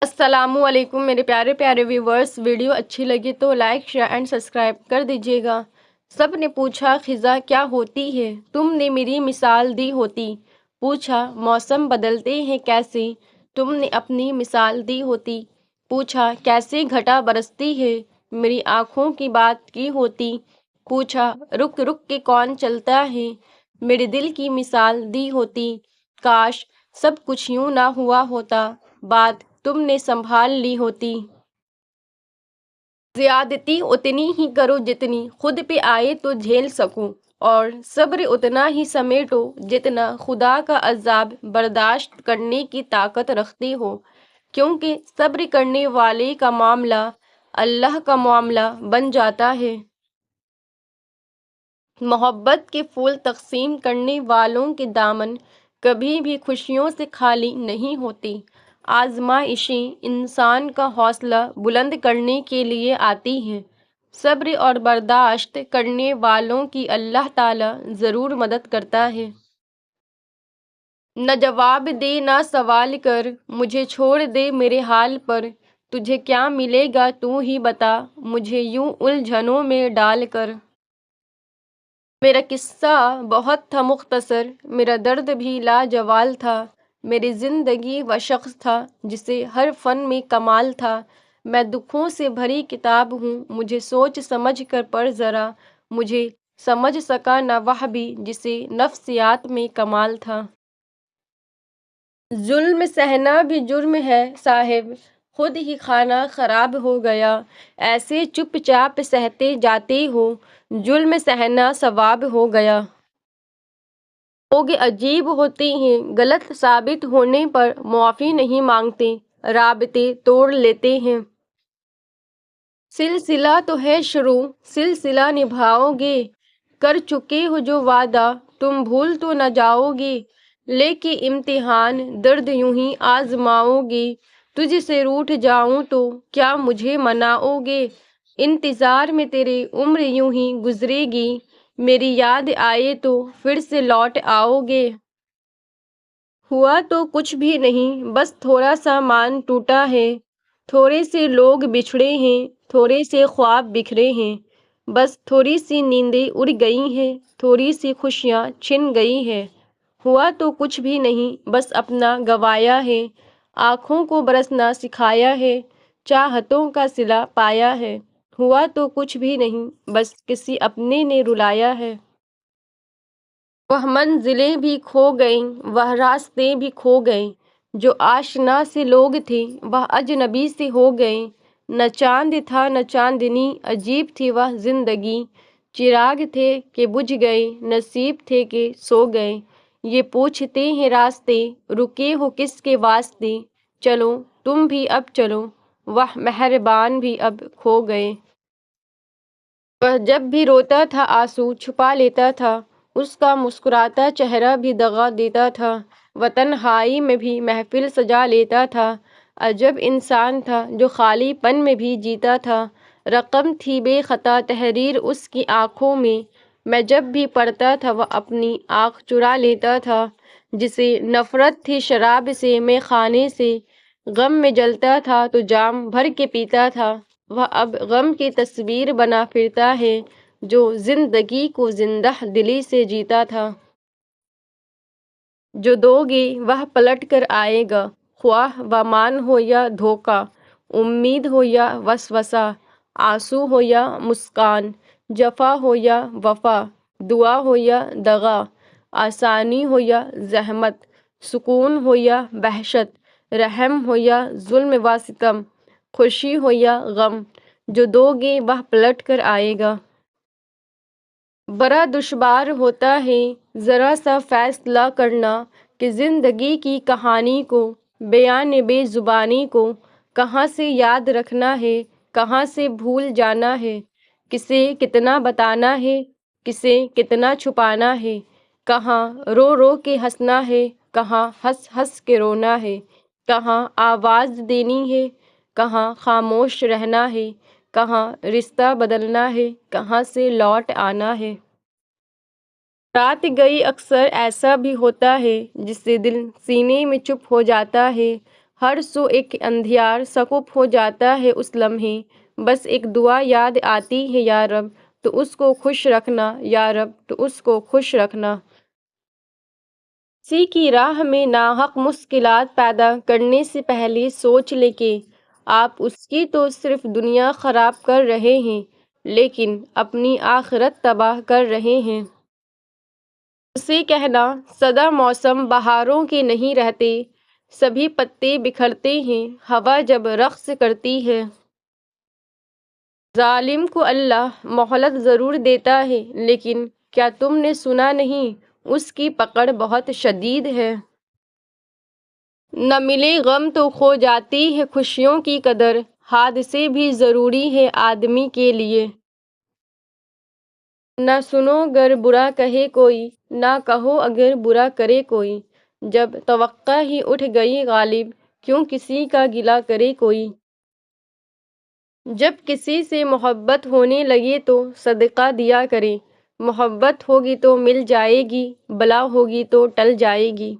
السلام علیکم میرے پیارے پیارے ویورز، ویڈیو اچھی لگی تو لائک شیئر اینڈ سبسکرائب کر دیجیے گا۔ سب نے پوچھا خزاں کیا ہوتی ہے، تم نے میری مثال دی ہوتی۔ پوچھا موسم بدلتے ہیں کیسے، تم نے اپنی مثال دی ہوتی۔ پوچھا کیسے گھٹا برستی ہے، میری آنکھوں کی بات کی ہوتی۔ پوچھا رک رک کے کون چلتا ہے، میرے دل کی مثال دی ہوتی۔ کاش سب کچھ یوں نہ ہوا ہوتا، بات تم نے سنبھال لی ہوتی۔ زیادتی اتنی ہی کرو جتنی خود پہ آئے تو جھیل سکوں، اور صبر اتنا ہی سمیٹو جتنا خدا کا عذاب برداشت کرنے کی طاقت رکھتے ہو، کیونکہ صبر کرنے والے کا معاملہ اللہ کا معاملہ بن جاتا ہے۔ محبت کے پھول تقسیم کرنے والوں کے دامن کبھی بھی خوشیوں سے خالی نہیں ہوتے۔ آزمائشیں انسان کا حوصلہ بلند کرنے کے لیے آتی ہیں۔ صبر اور برداشت کرنے والوں کی اللہ تعالیٰ ضرور مدد کرتا ہے۔ نہ جواب دے نہ سوال کر، مجھے چھوڑ دے میرے حال پر۔ تجھے کیا ملے گا تو ہی بتا، مجھے یوں الجھنوں میں ڈال کر۔ میرا قصہ بہت تھا مختصر، میرا درد بھی لاجوال تھا۔ میری زندگی وہ شخص تھا جسے ہر فن میں کمال تھا۔ میں دکھوں سے بھری کتاب ہوں، مجھے سوچ سمجھ کر پڑھ ذرا۔ مجھے سمجھ سکا نہ وہ بھی جسے نفسیات میں کمال تھا۔ ظلم سہنا بھی جرم ہے صاحب، خود ہی کھانا خراب ہو گیا۔ ایسے چپ چاپ سہتے جاتے ہو، ظلم سہنا ثواب ہو گیا۔ لوگ عجیب ہوتے ہیں، غلط ثابت ہونے پر معافی نہیں مانگتے، رابطے توڑ لیتے ہیں۔ سلسلہ تو ہے شروع، سلسلہ نبھاؤ گے، کر چکے ہو جو وعدہ تم بھول تو نہ جاؤ گے۔ لے کے امتحان درد یوں ہی آزماؤ گے، تجھ سے روٹھ جاؤں تو کیا مجھے مناؤ گے۔ انتظار میں تیری عمر یوں ہی گزرے گی، میری یاد آئے تو پھر سے لوٹ آؤ گے۔ ہوا تو کچھ بھی نہیں، بس تھوڑا سا مان ٹوٹا ہے، تھوڑے سے لوگ بچھڑے ہیں، تھوڑے سے خواب بکھرے ہیں، بس تھوڑی سی نیندیں اڑ گئی ہیں، تھوڑی سی خوشیاں چھن گئی ہیں۔ ہوا تو کچھ بھی نہیں، بس اپنا گنوایا ہے، آنکھوں کو برسنا سکھایا ہے، چاہتوں کا صلہ پایا ہے۔ ہوا تو کچھ بھی نہیں، بس کسی اپنے نے رلایا ہے۔ وہ منزلیں بھی کھو گئیں، وہ راستے بھی کھو گئے، جو آشنا سے لوگ تھے وہ اجنبی سے ہو گئے۔ نہ چاند تھا نہ چاندنی، عجیب تھی وہ زندگی، چراغ تھے کہ بجھ گئے، نصیب تھے کہ سو گئے۔ یہ پوچھتے ہیں راستے، رکے ہو کس کے واسطے، چلو تم بھی اب چلو، وہ مہربان بھی اب کھو گئے۔ وہ جب بھی روتا تھا آنسو چھپا لیتا تھا، اس کا مسکراتا چہرہ بھی دغا دیتا تھا۔ وہ تنہائی میں بھی محفل سجا لیتا تھا، عجب انسان تھا جو خالی پن میں بھی جیتا تھا۔ رقم تھی بے خطا تحریر اس کی آنکھوں میں، میں جب بھی پڑھتا تھا وہ اپنی آنکھ چرا لیتا تھا۔ جسے نفرت تھی شراب سے مے خانے سے، غم میں جلتا تھا تو جام بھر کے پیتا تھا، وہ اب غم کی تصویر بنا پھرتا ہے جو زندگی کو زندہ دلی سے جیتا تھا۔ جو دو گے وہ پلٹ کر آئے گا، خواہ وہ مان ہو یا دھوکہ، امید ہو یا وسوسہ، آنسو ہو یا مسکان، جفا ہو یا وفا، دعا ہو یا دغا، آسانی ہو یا زحمت، سکون ہو یا وحشت، رحم ہو یا ظلم و ستم، خوشی ہو یا غم، جو دو گے وہ پلٹ کر آئے گا۔ بڑا دشوار ہوتا ہے ذرا سا فیصلہ کرنا کہ زندگی کی کہانی کو، بیان بے زبانی کو کہاں سے یاد رکھنا ہے، کہاں سے بھول جانا ہے، کسے کتنا بتانا ہے، کسے کتنا چھپانا ہے، کہاں رو رو کے ہنسنا ہے، کہاں ہنس ہنس کے رونا ہے، کہاں آواز دینی ہے، کہاں خاموش رہنا ہے، کہاں رشتہ بدلنا ہے، کہاں سے لوٹ آنا ہے۔ رات گئی اکثر ایسا بھی ہوتا ہے جس سے دل سینے میں چپ ہو جاتا ہے، ہر سو ایک اندھیار سکوپ ہو جاتا ہے اس لمحے، بس ایک دعا یاد آتی ہے یا رب تو اس کو خوش رکھنا، یا رب تو اس کو خوش رکھنا۔ کسی کی راہ میں ناحق مشکلات پیدا کرنے سے پہلے سوچ لیں کہ آپ اس کی تو صرف دنیا خراب کر رہے ہیں لیکن اپنی آخرت تباہ کر رہے ہیں۔ اسے کہنا سدا موسم بہاروں کے نہیں رہتے، سبھی پتے بکھرتے ہیں ہوا جب رقص کرتی ہے۔ ظالم کو اللہ مہلت ضرور دیتا ہے لیکن کیا تم نے سنا نہیں اس کی پکڑ بہت شدید ہے۔ نہ ملے غم تو کھو جاتی ہے خوشیوں کی قدر، حادثے بھی ضروری ہے آدمی کے لیے۔ نہ سنو گر برا کہے کوئی، نہ کہو اگر برا کرے کوئی، جب توقع ہی اٹھ گئی غالب کیوں کسی کا گلہ کرے کوئی۔ جب کسی سے محبت ہونے لگے تو صدقہ دیا کریں، محبت ہوگی تو مل جائے گی، بلا ہوگی تو ٹل جائے گی۔